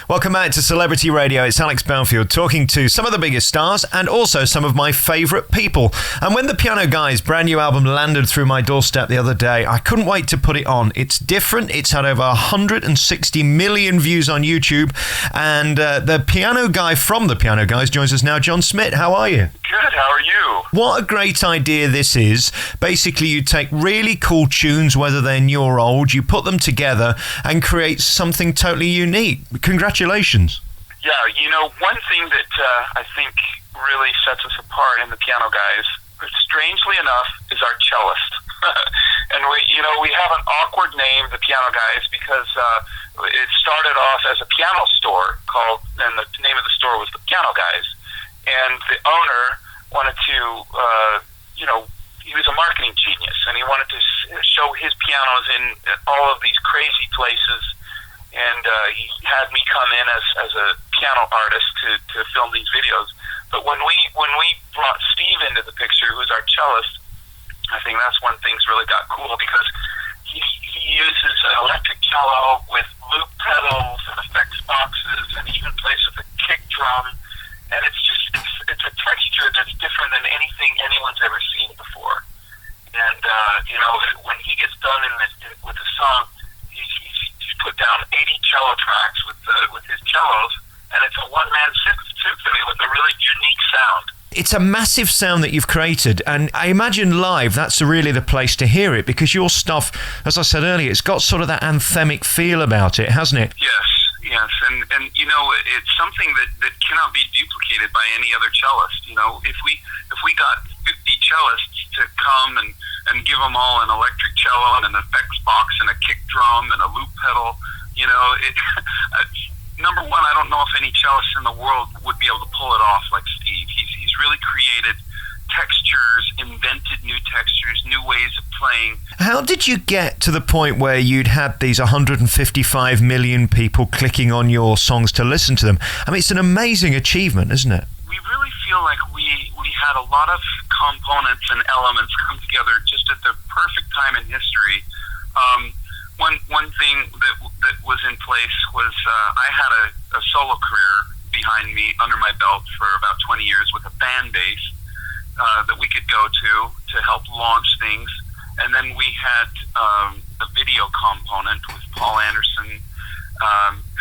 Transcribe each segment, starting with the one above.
Welcome back to Celebrity Radio. It's Alex Belfield talking to some of the biggest stars and also some of my favourite people. And when the Piano Guy's brand new album landed through my doorstep the other day, I couldn't wait to put it on. It's different. It's had over 160 million views on YouTube. And the Piano Guy from the Piano Guys joins us now. Jon Schmidt, how are you? Good, how are you? What a great idea this is. Basically, you take really cool tunes, whether they're new or old, you put them together and create something totally unique. Congratulations. Yeah, you know, one thing that I think really sets us apart in the Piano Guys, strangely enough, is our cellist. And we have an awkward name, the Piano Guys, because it started off as a piano store and the name of the store was the Piano Guys. And the owner wanted to, he was a marketing genius, and he wanted to show his pianos in all of these crazy places. And he had me come in as a piano artist to film these videos. But when we brought Steve into the picture, who's our cellist, I think that's when things really got cool, because he uses an electric cello with loop pedals and effects boxes, and even plays with a kick drum. And it's a texture that's different than anything anyone's ever seen before. And when he gets done with the song, he's put down 80 cello tracks with his cellos, and it's a one-man symphony with a really unique sound. It's a massive sound that you've created, and I imagine live that's really the place to hear it, because your stuff, as I said earlier, it's got sort of that anthemic feel about it, hasn't it? Yes, and it's something that cannot be duplicated by any other cellist. If we got 50 cellists to come and give them all an electric cello and an effects box and a kick drum and a loop pedal, number one, I don't know if any cellist in the world would be able to pull it off like Steve. He's really created textures, invented new textures, new ways of playing. How did you get to the point where you'd had these 155 million people clicking on your songs to listen to them? I mean, it's an amazing achievement, isn't it? We really feel like we had a lot of components and elements come together just at the perfect time in history. One thing that was in place was I had a solo career behind me, under my belt, for about 20 years with a fan base that we could go to help launch things. And then we had a video component with Paul Anderson,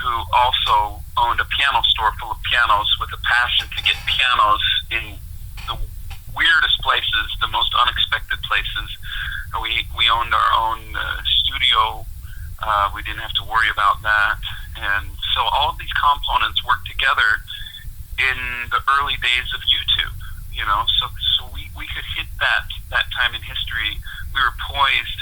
who also owned a piano store full of pianos with a passion to get pianos in the weirdest places, the most unexpected places. We owned our own studio. We didn't have to worry about that. And so all of these components worked together in the early days of YouTube, so we could hit that time in history. We were poised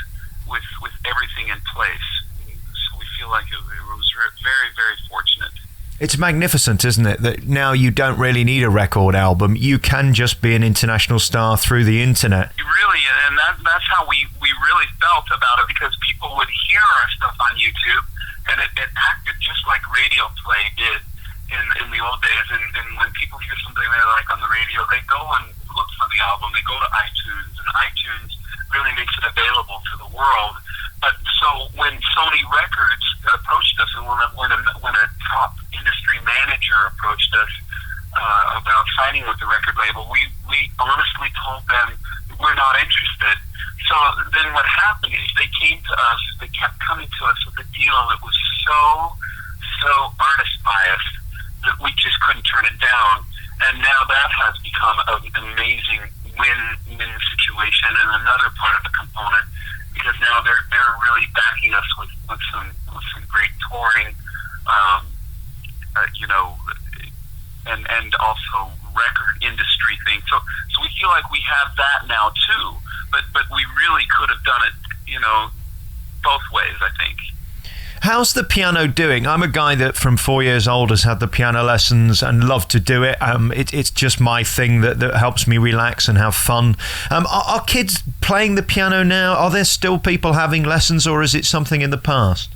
with everything in place. So we feel like it was very, very fortunate. It's magnificent, isn't it, that now you don't really need a record album. You can just be an international star through the internet. Really, and that's how we really felt about it, because people would hear our stuff on YouTube, and it acted just like radio play did in the old days. And when people hear something they like on the radio, they go and look for the album. They go to iTunes, and iTunes really makes it available to the world. But so when Sony Records approached us, and when a top industry manager approached us about signing with the record label, we honestly told them we're not interested. So then what happened is they kept coming to us with a deal that was so artist biased that we just couldn't turn it down. And now that has become an amazing win-win situation, and another part of the component, because now they're really backing us with some great touring, and also record industry things. So we feel like we have that now too, but we really could have done it, both ways, I think. How's the piano doing? I'm a guy that from 4 years old has had the piano lessons and love to do it. It's just my thing that helps me relax and have fun. Are kids playing the piano now? Are there still people having lessons, or is it something in the past?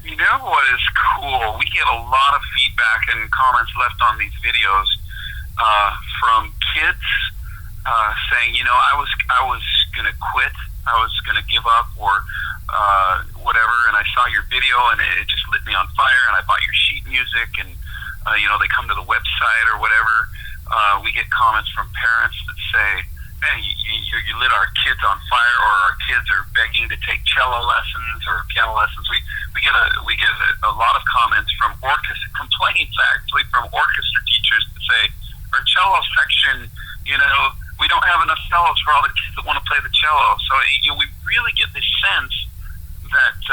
You know what is cool? We get a lot of feedback and comments left on these videos from kids saying, I was going to quit I was going to give up or whatever, and I saw your video, and it just lit me on fire, and I bought your sheet music, and they come to the website or whatever. We get comments from parents that say, man, you lit our kids on fire, or our kids are begging to take cello lessons or piano lessons. We get a lot of comments from complaints actually from orchestra teachers that say, our cello section, we don't have enough cellos for all the kids that want to play the cello. So we really get this sense that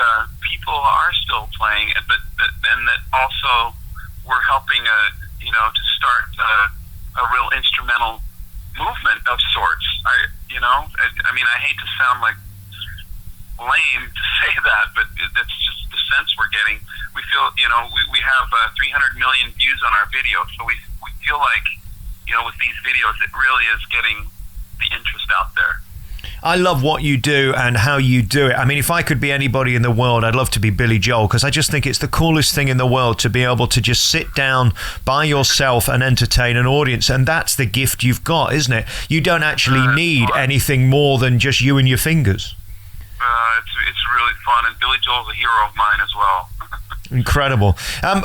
people are still playing, and that also we're helping to start a real instrumental movement of sorts. I hate to sound like lame to say that, but that's just the sense we're getting. We feel, we have 300 million views on our video, so we feel like, with these videos, it really is getting the interest out there. I love what you do and how you do it. I mean, if I could be anybody in the world, I'd love to be Billy Joel, because I just think it's the coolest thing in the world to be able to just sit down by yourself and entertain an audience. And that's the gift you've got, isn't it? You don't actually need anything more than just you and your fingers. It's really fun, and Billy Joel's a hero of mine as well. Incredible.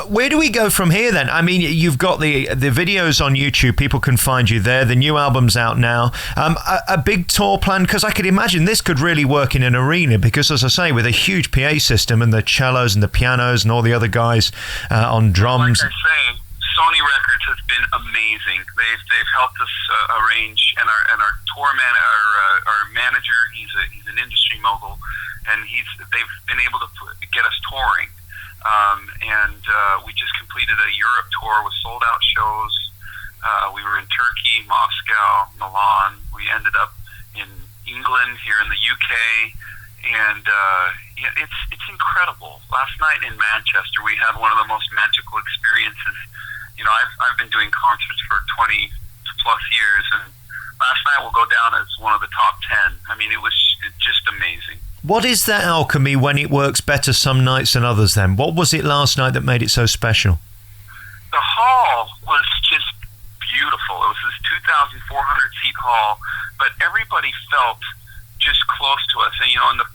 Where do we go from here then? I mean, you've got the videos on YouTube. People can find you there. The new album's out now. A big tour plan, because I could imagine this could really work in an arena, because, as I say, with a huge PA system and the cellos and the pianos and all the other guys on drums. Like I say, Sony Records has been amazing. They've helped us arrange, and our tour our manager, he's an industry mogul, and they've been able to get us touring. We just completed a Europe tour with sold-out shows. We were in Turkey, Moscow, Milan. We ended up in England, here in the UK, and it's incredible. Last night in Manchester, we had one of the most magical experiences. I've been doing concerts for 20 plus years, and last night will go down as one of the top 10. I mean, it was just amazing. What is that alchemy when it works better some nights than others then? What was it last night that made it so special? The hall was just beautiful. It was this 2,400 seat hall, but everybody felt just close to us. And in the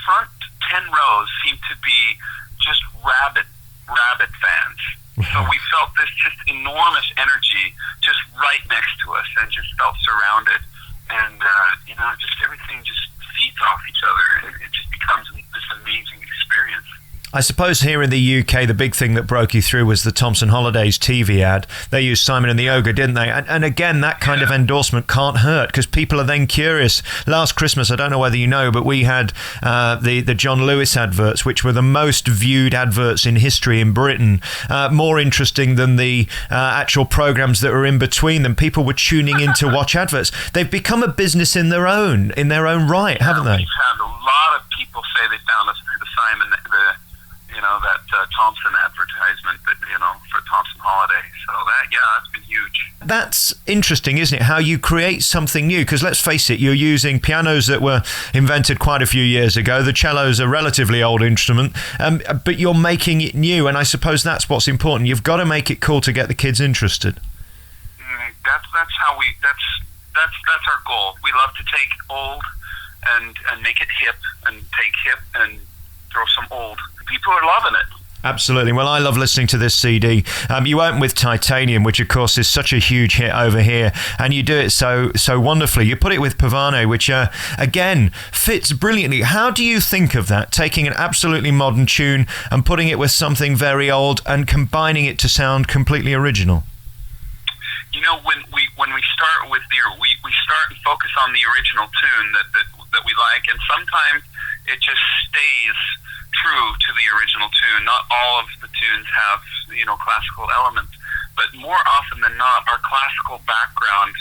front 10 rows seemed to be just rabid fans. So we felt this just enormous energy just right next to us, and just felt surrounded. And just everything just feeds off each other, and it just becomes this amazing experience. I suppose here in the UK, the big thing that broke you through was the Thomson Holidays TV ad. They used Simon and the Ogre, didn't they? And again, that kind of endorsement can't hurt, because people are then curious. Last Christmas, I don't know whether you know, but we had the John Lewis adverts, which were the most viewed adverts in history in Britain. More interesting than the actual programs that were in between them. People were tuning in to watch adverts. They've become a business in their own right, haven't they? We've had a lot of people say they found us through the Simon, that Thomson advertisement, for Thomson Holidays. So that's been huge. That's interesting, isn't it? How you create something new, because let's face it, you're using pianos that were invented quite a few years ago. The cello's a relatively old instrument, but you're making it new, and I suppose that's what's important. You've got to make it cool to get the kids interested. That's how that's our goal. We love to take old and make it hip, and take hip and throw some old. People are loving it. Absolutely. Well, I love listening to this CD. You open with Titanium, which of course is such a huge hit over here, and you do it so wonderfully. You put it with Pavane, which again fits brilliantly. How do you think of that, taking an absolutely modern tune and putting it with something very old and combining it to sound completely original? When we start with we start and focus on the original tune that we like, and sometimes it just stays true to the original tune. Not all of the tunes have classical elements, but more often than not, our classical background.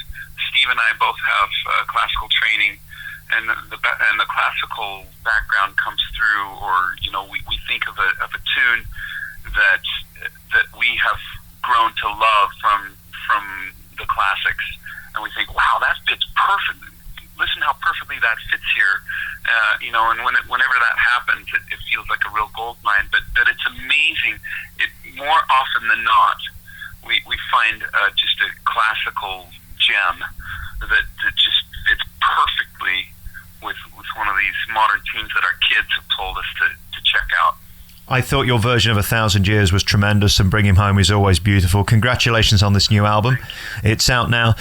Steve and I both have classical training, and the classical background comes through. Or we think of a tune that we have grown to love from the classics, and we think, wow, that fits perfectly. Listen how perfectly that fits here, and whenever that happens, it feels like a real gold mine. But it's amazing. More often than not, we find just a classical gem that just fits perfectly one of these modern tunes that our kids have told us to check out. I thought your version of 1,000 Years was tremendous, and Bring Him Home is always beautiful. Congratulations on this new album. It's out now.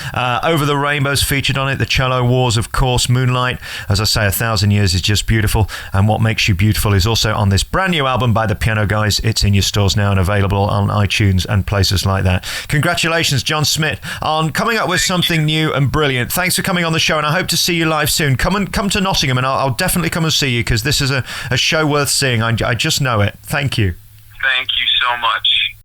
Over the Rainbow's featured on it, The Cello Wars, of course, Moonlight. As I say, 1,000 Years is just beautiful, and What Makes You Beautiful is also on this brand new album by the Piano Guys. It's in your stores now and available on iTunes and places like that. Congratulations, Jon Schmidt, on coming up with something new and brilliant. Thanks for coming on the show, and I hope to see you live soon. Come to Nottingham, and I'll definitely come and see you, because this is a show worth seeing. I just know it. Thank you. Thank you so much.